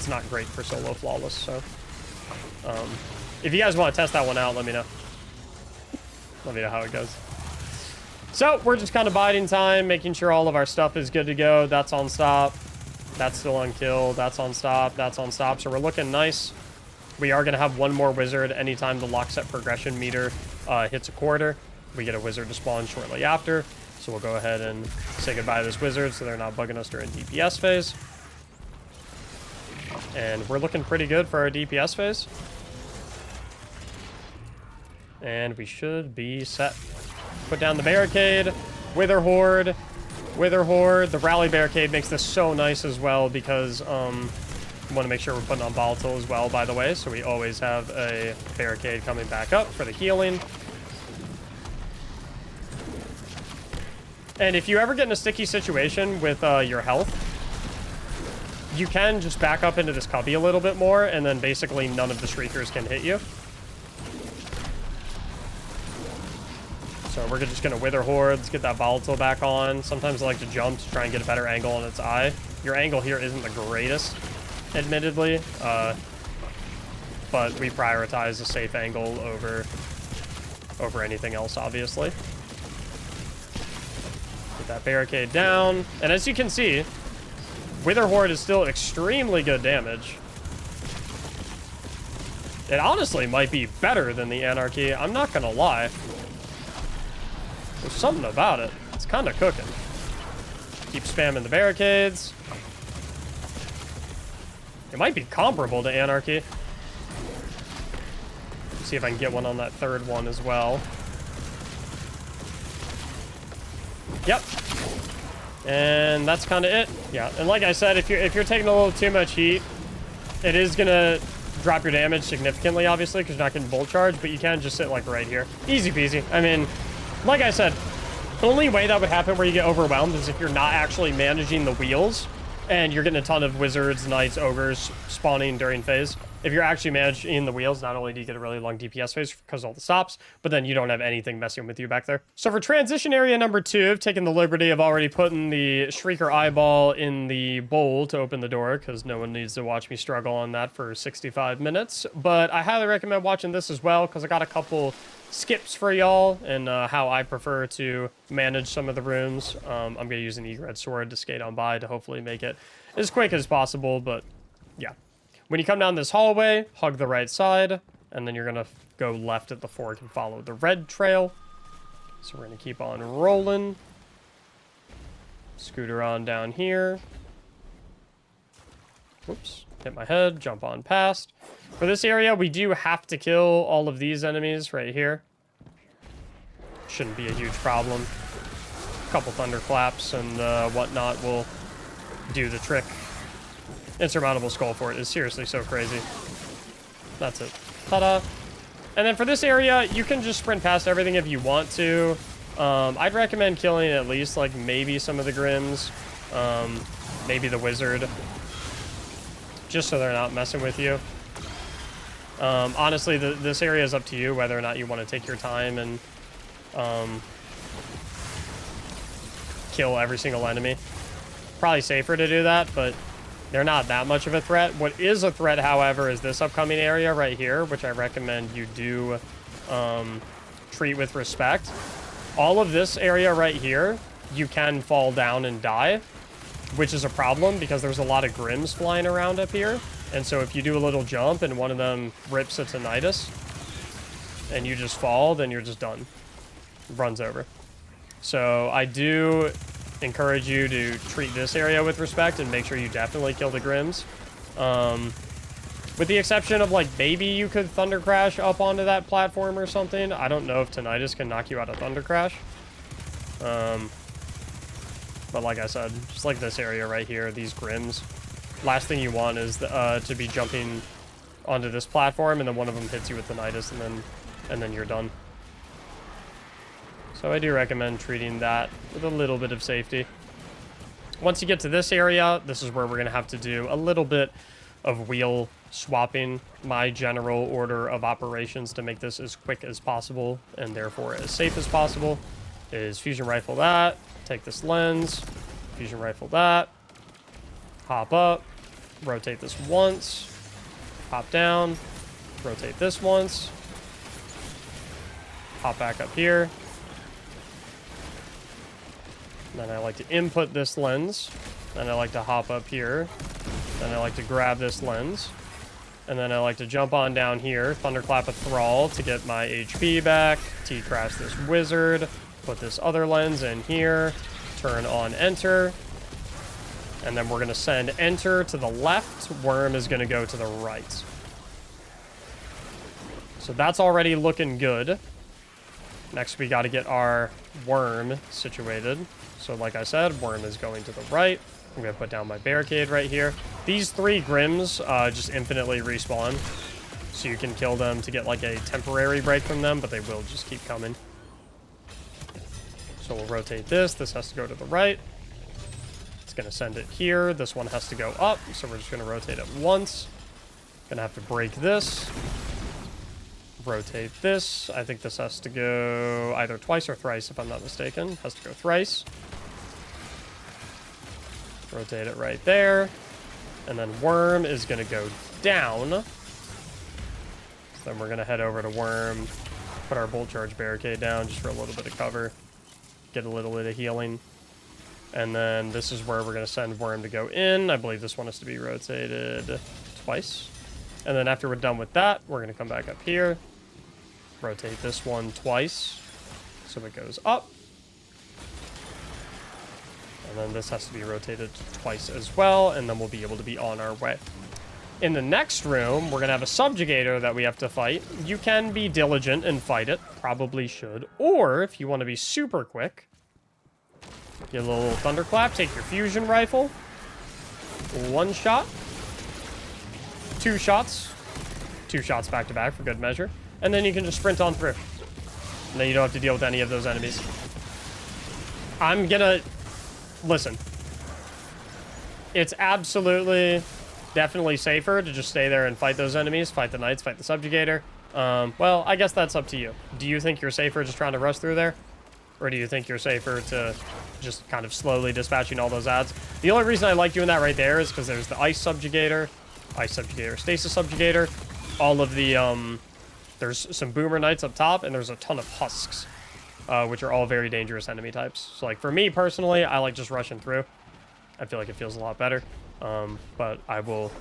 not great for solo flawless. So if you guys want to test that one out, let me know. Let me know how it goes. So we're just kind of biding time, making sure all of our stuff is good to go. That's on stop. That's still on kill. That's on stop. That's on stop. So we're looking nice. We are going to have 1 more wizard anytime the lockstep progression meter hits a quarter. We get a wizard to spawn shortly after. So we'll go ahead and say goodbye to this wizard so they're not bugging us during DPS phase. And we're looking pretty good for our DPS phase. And we should be set. Put down the barricade. Wither Horde. Wither Horde. The rally barricade makes this so nice as well, because we want to make sure we're putting on Volatile as well, by the way. So we always have a barricade coming back up for the healing. And if you ever get in a sticky situation with your health, you can just back up into this cubby a little bit more, and then basically none of the Shriekers can hit you. So we're just going to Wither Horde. Let's get that Volatile back on. Sometimes I like to jump to try and get a better angle on its eye. Your angle here isn't the greatest, admittedly, but we prioritize a safe angle over anything else, obviously. Get that barricade down. And as you can see, Wither Horde is still extremely good damage. It honestly might be better than the Anarchy. I'm not gonna lie. There's something about it. It's kind of cooking. Keep spamming the barricades. It might be comparable to Anarchy. See if I can get one on that third one as well. Yep. And that's kind of it. Yeah, and like I said, if you're taking a little too much heat, it is gonna drop your damage significantly, obviously, because you're not getting bolt charge, but you can just sit like right here. Easy peasy. I mean, like I said, the only way that would happen where you get overwhelmed is if you're not actually managing the wheels and you're getting a ton of wizards, knights, ogres spawning during phase. If you're actually managing the wheels, not only do you get a really long DPS phase because of all the stops, but then you don't have anything messing with you back there. So for transition area number 2, I've taken the liberty of already putting the Shrieker eyeball in the bowl to open the door, because no one needs to watch me struggle on that for 65 minutes. But I highly recommend watching this as well, because I got a couple skips for y'all and how I prefer to manage some of the rooms. I'm going to use an Egret sword to skate on by to hopefully make it as quick as possible, but yeah. When you come down this hallway, hug the right side, and then you're going to go left at the fork and follow the red trail. So we're going to keep on rolling. Scooter on down here. Whoops, hit my head, jump on past. For this area, we do have to kill all of these enemies right here. Shouldn't be a huge problem. A couple thunderclaps and whatnot will do the trick. Insurmountable Skull Fort is seriously so crazy. That's it. Ta-da. And then for this area, you can just sprint past everything if you want to. I'd recommend killing at least, like, maybe some of the Grims. Maybe the Wizard. Just so they're not messing with you. Honestly, this area is up to you, whether or not you want to take your time and kill every single enemy. Probably safer to do that, but they're not that much of a threat. What is a threat, however, is this upcoming area right here, which I recommend you do treat with respect. All of this area right here, you can fall down and die, which is a problem because there's a lot of Grims flying around up here. And so if you do a little jump and one of them rips a tinnitus and you just fall, then you're just done. It runs over. So I do encourage you to treat this area with respect and make sure you definitely kill the Grims. With the exception of, like, maybe you could Thunder Crash up onto that platform or something. I don't know if tinnitus can knock you out of Thunder Crash. But like I said, just like this area right here, these Grims, last thing you want is to be jumping onto this platform and then one of them hits you with tinnitus and then you're done. So I do recommend treating that with a little bit of safety. Once you get to this area, this is where we're going to have to do a little bit of wheel swapping. My general order of operations to make this as quick as possible and therefore as safe as possible is fusion rifle that, take this lens, fusion rifle that, hop up, rotate this once, hop down, rotate this once, hop back up here. Then I like to input this lens. Then I like to hop up here. Then I like to grab this lens. And then I like to jump on down here, Thunderclap a Thrall to get my HP back, T-Crash this Wizard, put this other lens in here, turn on Enter. And then we're going to send Enter to the left, Worm is going to go to the right. So that's already looking good. Next we got to get our Worm situated. So like I said, Worm is going to the right. I'm going to put down my barricade right here. These 3 Grims just infinitely respawn. So you can kill them to get like a temporary break from them, but they will just keep coming. So we'll rotate this. This has to go to the right. It's going to send it here. This one has to go up. So we're just going to rotate it once. Going to have to break this. Rotate this. I think this has to go either twice or thrice, if I'm not mistaken. Has to go thrice. Rotate it right there. And then Worm is going to go down. So then we're going to head over to Worm, put our Bolt Charge barricade down just for a little bit of cover. Get a little bit of healing. And then this is where we're going to send Worm to go in. I believe this one has to be rotated twice. And then after we're done with that, we're going to come back up here. Rotate this one twice. So it goes up. And then this has to be rotated twice as well, and then we'll be able to be on our way. In the next room, we're going to have a subjugator that we have to fight. You can be diligent and fight it. Probably should. Or, if you want to be super quick, get a little thunderclap, take your fusion rifle. 1 shot. 2 shots. 2 shots back to back for good measure. And then you can just sprint on through. And then you don't have to deal with any of those enemies. I'm gonna... Listen. It's absolutely... definitely safer to just stay there and fight those enemies, fight the knights, fight the subjugator. Well, I guess that's up to you. Do you think you're safer just trying to rush through there? Or do you think you're safer to just kind of slowly dispatching all those adds? The only reason I like doing that right there is because there's the ice subjugator, stasis subjugator, all of the, there's some boomer knights up top, and there's a ton of husks, which are all very dangerous enemy types. So, like, for me personally, I like just rushing through. I feel like it feels a lot better. But I will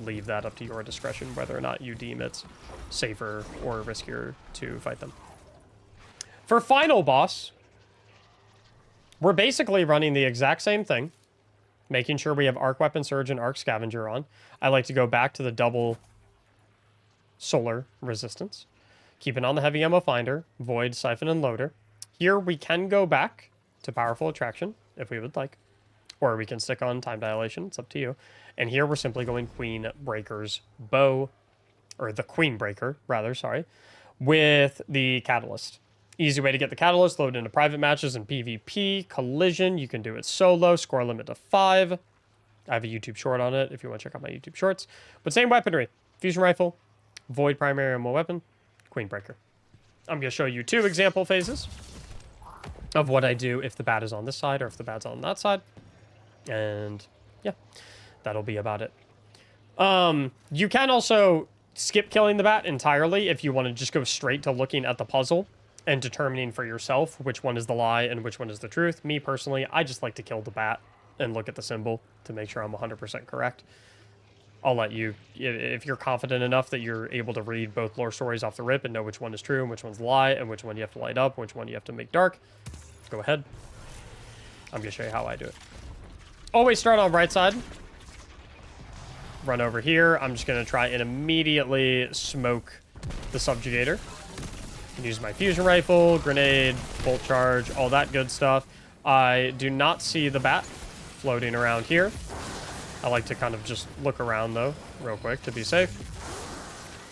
leave that up to your discretion, whether or not you deem it's safer or riskier to fight them. For final boss, we're basically running the exact same thing, making sure we have Arc Weapon Surge and Arc Scavenger on. I like to go back to the double solar resistance, keeping on the heavy ammo finder, Void, Siphon, and Loader. Here we can go back to Powerful Attraction if we would like. Or we can stick on Time Dilation. It's up to you. And here we're simply going Queen Breaker's Bow. Or the Queen Breaker, rather, sorry. With the Catalyst. Easy way to get the Catalyst. Load into private matches and PvP. Collision. You can do it solo. Score limit to 5. I have a YouTube short on it if you want to check out my YouTube shorts. But same weaponry. Fusion Rifle. Void Primary Ammo Weapon. Queen Breaker. I'm going to show you 2 example phases of what I do if the bat is on this side or if the bat's on that side. And yeah, that'll be about it. You can also skip killing the bat entirely if you want to just go straight to looking at the puzzle and determining for yourself which one is the lie and which one is the truth. Me personally, I just like to kill the bat and look at the symbol to make sure I'm 100% correct. I'll let you, if you're confident enough that you're able to read both lore stories off the rip and know which one is true and which one's the lie and which one you have to light up, which one you have to make dark, go ahead. I'm going to show you how I do it. Always start on right side. Run over here. I'm just going to try and immediately smoke the subjugator. Use my fusion rifle, grenade, bolt charge, all that good stuff. I do not see the bat floating around here. I like to kind of just look around, though, real quick to be safe.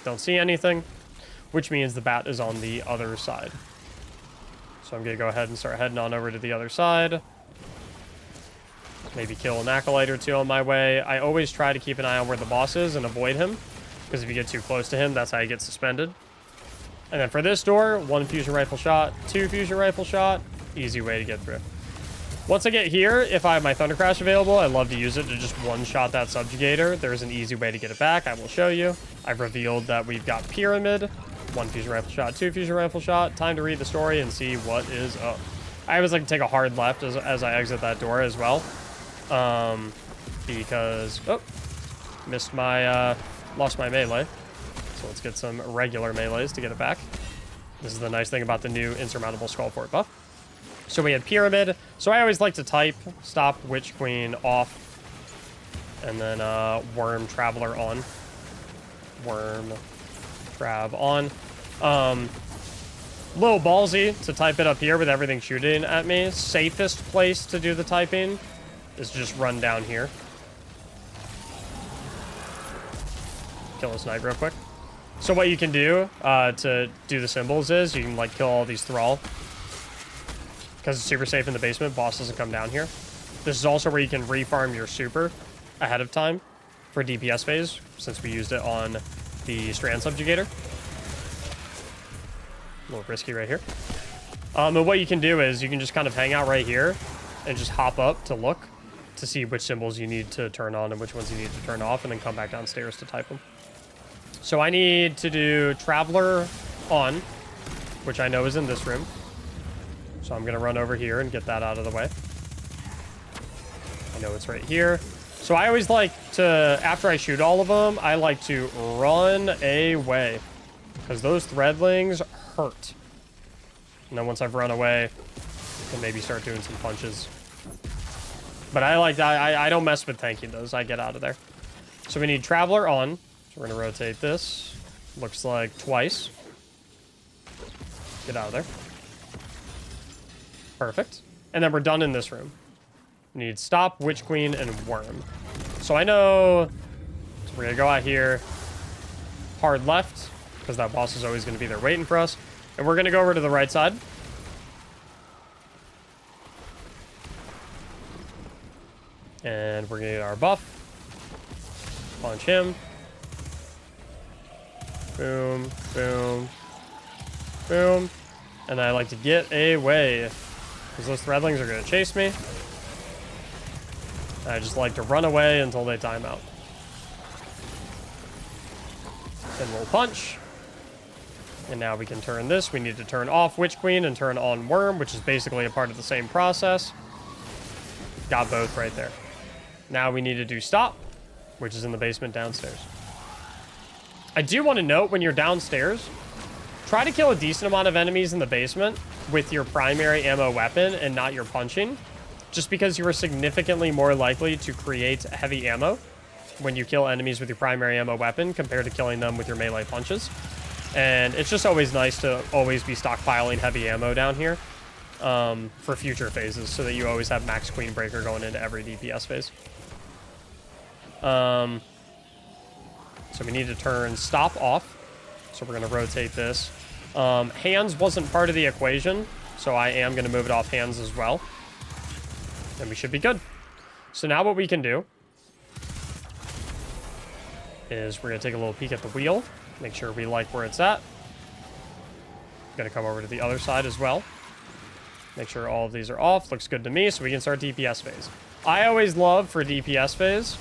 Don't see anything, which means the bat is on the other side. So I'm going to go ahead and start heading on over to the other side. Maybe kill an acolyte or 2 on my way. I always try to keep an eye on where the boss is and avoid him, because if you get too close to him, that's how you get suspended. And then for this door, 1 fusion rifle shot, 2 fusion rifle shot, easy way to get through. Once I get here, if I have my Thunder Crash available, I love to use it to just one-shot that subjugator. There's an easy way to get it back. I will show you. I've revealed that we've got Pyramid, 1 fusion rifle shot, 2 fusion rifle shot. Time to read the story and see what is up. I always like to take a hard left as I exit that door as well. Because, oh, missed my, lost my melee. So let's get some regular melees to get it back. This is the nice thing about the new Insurmountable Skullport buff. So we had Pyramid. So I always like to type stop Witch Queen off. And then, Worm Traveler on. Worm Trav on. Little ballsy to type it up here with everything shooting at me. Safest place to do the typing is just run down here. Kill a snipe real quick. So what you can do to do the symbols is you can like kill all these thrall. Because it's super safe in the basement, boss doesn't come down here. This is also where you can refarm your super ahead of time for DPS phase, since we used it on the Strand Subjugator. A little risky right here. And what you can do is you can just kind of hang out right here and just hop up to look to see which symbols you need to turn on and which ones you need to turn off, and then come back downstairs to type them. So I need to do Traveler on, which I know is in this room. So I'm going to run over here and get that out of the way. I know it's right here. So I always like to, after I shoot all of them, I like to run away. Because those threadlings hurt. And then once I've run away, I can maybe start doing some punches. But I don't mess with tanking those. I get out of there. So we need Traveler on. So we're going to rotate this. Looks like twice. Get out of there. Perfect. And then we're done in this room. We need Stop, Witch Queen, and Worm. So I know... So we're going to go out here. Hard left, because that boss is always going to be there waiting for us. And we're going to go over to the right side. And we're going to get our buff. Punch him. Boom, boom, boom. And I like to get away, because those threadlings are going to chase me. I just like to run away until they time out. Then we'll punch. And now we can turn this. We need to turn off Witch Queen and turn on Worm, which is basically a part of the same process. Got both right there. Now we need to do Stop, which is in the basement downstairs. I do want to note, when you're downstairs, try to kill a decent amount of enemies in the basement with your primary ammo weapon and not your punching, just because you are significantly more likely to create heavy ammo when you kill enemies with your primary ammo weapon compared to killing them with your melee punches. And it's just always nice to always be stockpiling heavy ammo down here for future phases, so that you always have max Queen Breaker going into every DPS phase. So we need to turn Stop off. So we're going to rotate this. Hands wasn't part of the equation, so I am going to move it off hands as well. And we should be good. So now what we can do is we're going to take a little peek at the wheel. Make sure we like where it's at. Going to come over to the other side as well. Make sure all of these are off. Looks good to me, so we can start DPS phase. I always love for DPS phase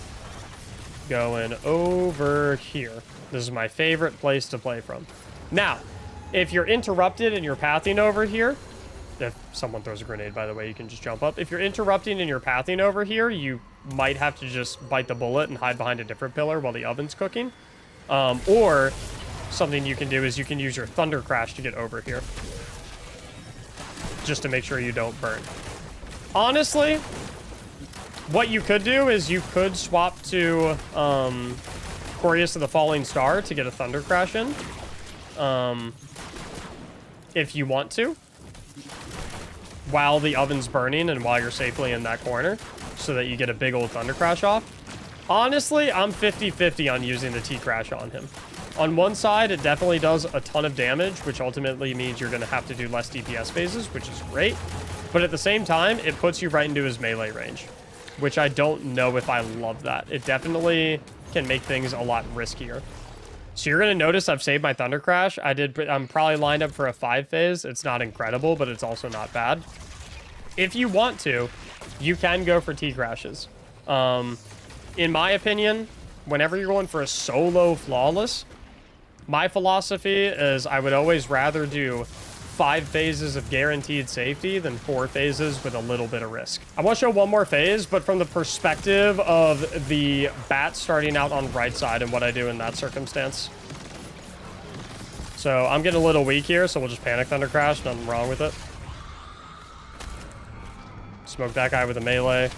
going over here. This is my favorite place to play from. Now, if you're interrupted and you're pathing over here, if someone throws a grenade, by the way, you can just jump up. If you're interrupting and you're pathing over here, you might have to just bite the bullet and hide behind a different pillar while the oven's cooking. Or something you can do is you can use your Thunder Crash to get over here, just to make sure you don't burn. Honestly, what you could do is you could swap to Chorus of the Falling Star to get a Thunder Crash in, if you want to, while the oven's burning and while you're safely in that corner, so that you get a big old Thunder Crash off. Honestly, I'm 50-50 on using the T-Crash on him. On one side, it definitely does a ton of damage, which ultimately means you're going to have to do less DPS phases, which is great. But at the same time, it puts you right into his melee range, which I don't know if I love that. It definitely can make things a lot riskier. So you're going to notice I've saved my Thunder Crash. I'm probably lined up for a 5 phase. It's not incredible, but it's also not bad. If you want to, you can go for T-Crashes. In my opinion, whenever you're going for a solo flawless, my philosophy is I would always rather do 5 phases of guaranteed safety than 4 phases with a little bit of risk. I want to show one more phase, but from the perspective of the bat starting out on right side and what I do in that circumstance. So I'm getting a little weak here, so we'll just Panic Thunder Crash. Nothing wrong with it. Smoke that guy with a melee.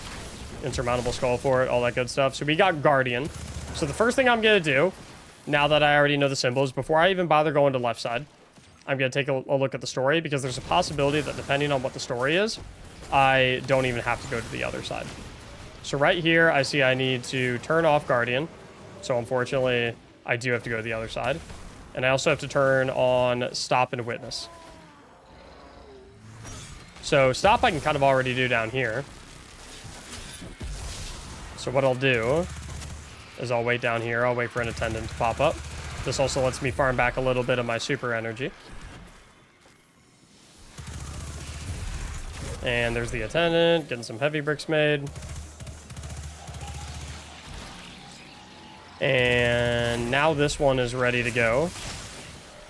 Insurmountable Skull for it, all that good stuff. So we got Guardian. So the first thing I'm going to do, now that I already know the symbols, before I even bother going to left side, I'm going to take a look at the story, because there's a possibility that depending on what the story is, I don't even have to go to the other side. So right here, I see I need to turn off Guardian. So unfortunately, I do have to go to the other side. And I also have to turn on Stop and Witness. So Stop I can kind of already do down here. So what I'll do is I'll wait down here. I'll wait for an attendant to pop up. This also lets me farm back a little bit of my super energy. And there's the attendant, getting some heavy bricks made. And now this one is ready to go.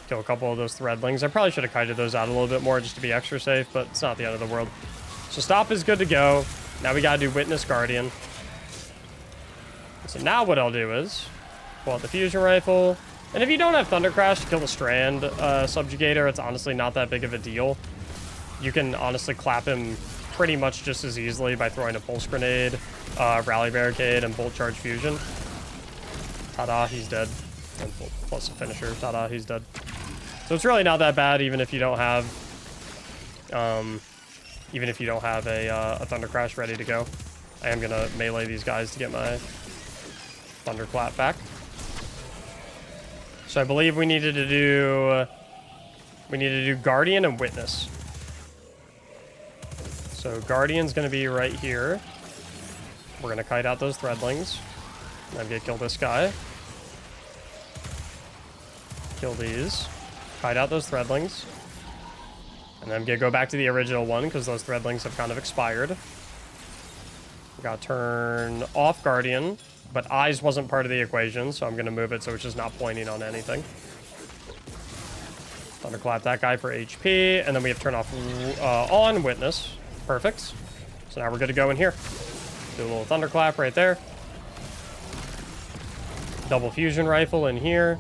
Kill a couple of those threadlings. I probably should have kited those out a little bit more just to be extra safe, but it's not the end of the world. So Stop is good to go. Now we gotta do Witness Guardian. So now what I'll do is pull out the fusion rifle. And if you don't have Thunder Crash to kill the Strand Subjugator, it's honestly not that big of a deal. You can honestly clap him pretty much just as easily by throwing a pulse grenade, rally barricade, and bolt charge fusion. Ta-da, he's dead. And plus a finisher. Ta-da, he's dead. So it's really not that bad, even if you don't have, a Thunder Crash ready to go. I am gonna melee these guys to get my Thunderclap back. So I believe we needed to do Guardian and Witness. So Guardian's gonna be right here. We're gonna kite out those Threadlings. I'm gonna kill this guy. Kill these. Kite out those Threadlings. And then I'm gonna go back to the original one because those Threadlings have kind of expired. We gotta turn off Guardian, but Eyes wasn't part of the equation, so I'm gonna move it so it's just not pointing on anything. Thunderclap that guy for HP, and then we have to turn off on Witness. Perfect. So now we're good to go in here. Do a little Thunderclap right there. Double Fusion Rifle in here.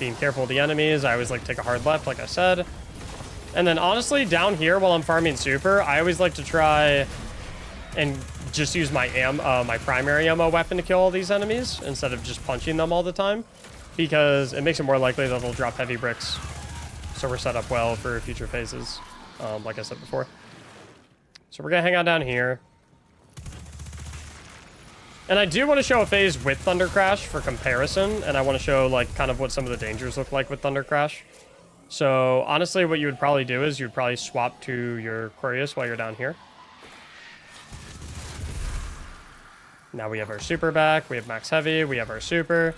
Being careful of the enemies. I always like to take a hard left, like I said. And then honestly, down here while I'm farming super, I always like to try and just use my my primary ammo weapon to kill all these enemies instead of just punching them all the time, because it makes it more likely that they'll drop heavy bricks. So we're set up well for future phases, like I said before. So we're gonna hang out down here. And I do want to show a phase with Thunder Crash for comparison, and I want to show like kind of what some of the dangers look like with Thunder Crash. So honestly, what you would probably do is you'd probably swap to your Quirius while you're down here. Now we have our super back, we have max heavy, we have our super.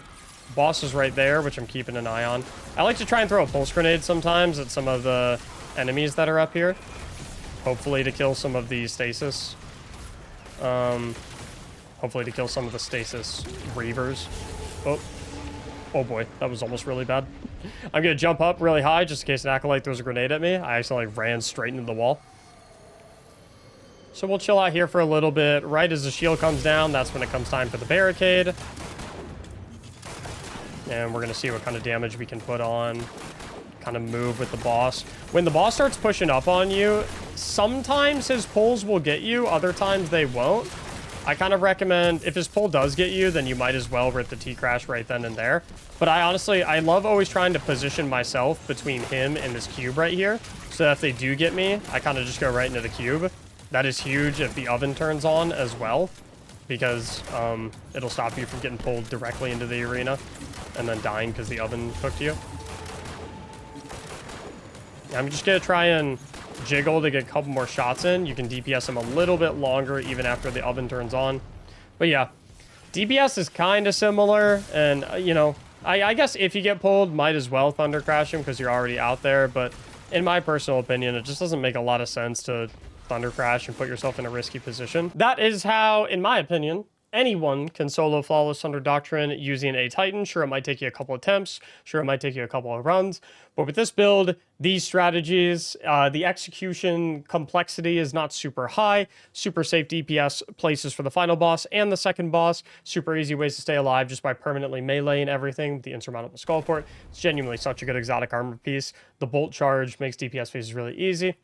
Boss is right there, which I'm keeping an eye on. I like to try and throw a pulse grenade sometimes at some of the enemies that are up here. Hopefully to kill some of the stasis. Hopefully to kill some of the stasis reavers. Oh boy, that was almost really bad. I'm gonna jump up really high just in case an Acolyte throws a grenade at me. I accidentally ran straight into the wall. So we'll chill out here for a little bit. Right as the shield comes down, that's when it comes time for the barricade. And we're gonna see what kind of damage we can put on. Kind of move with the boss. When the boss starts pushing up on you, sometimes his pulls will get you, other times they won't. I kind of recommend, if his pull does get you, then you might as well rip the T-Crash right then and there. But I love always trying to position myself between him and this cube right here. So that if they do get me, I kind of just go right into the cube. That is huge if the oven turns on as well, because it'll stop you from getting pulled directly into the arena and then dying because the oven cooked you. I'm just going to try and jiggle to get a couple more shots in. You can DPS him a little bit longer even after the oven turns on. But yeah, DPS is kind of similar. And, you know, I guess if you get pulled, might as well Thunder Crash him because you're already out there. But in my personal opinion, it just doesn't make a lot of sense to Thunder Crash and put yourself in a risky position. That is how, in my opinion, anyone can solo Flawless Sundered Doctrine using a Titan. Sure, it might take you a couple attempts. Sure, it might take you a couple of runs. But with this build, these strategies, the execution complexity is not super high. Super safe DPS places for the final boss and the second boss. Super easy ways to stay alive just by permanently meleeing everything. The insurmountable Skullport. It's genuinely such a good exotic armor piece. The bolt charge makes DPS phases really easy.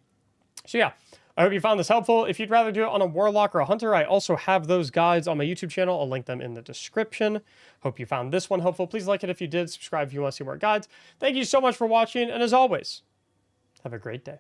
So yeah, I hope you found this helpful. If you'd rather do it on a Warlock or a Hunter, I also have those guides on my YouTube channel. I'll link them in the description. Hope you found this one helpful. Please like it if you did. Subscribe if you want to see more guides. Thank you so much for watching, and as always, have a great day.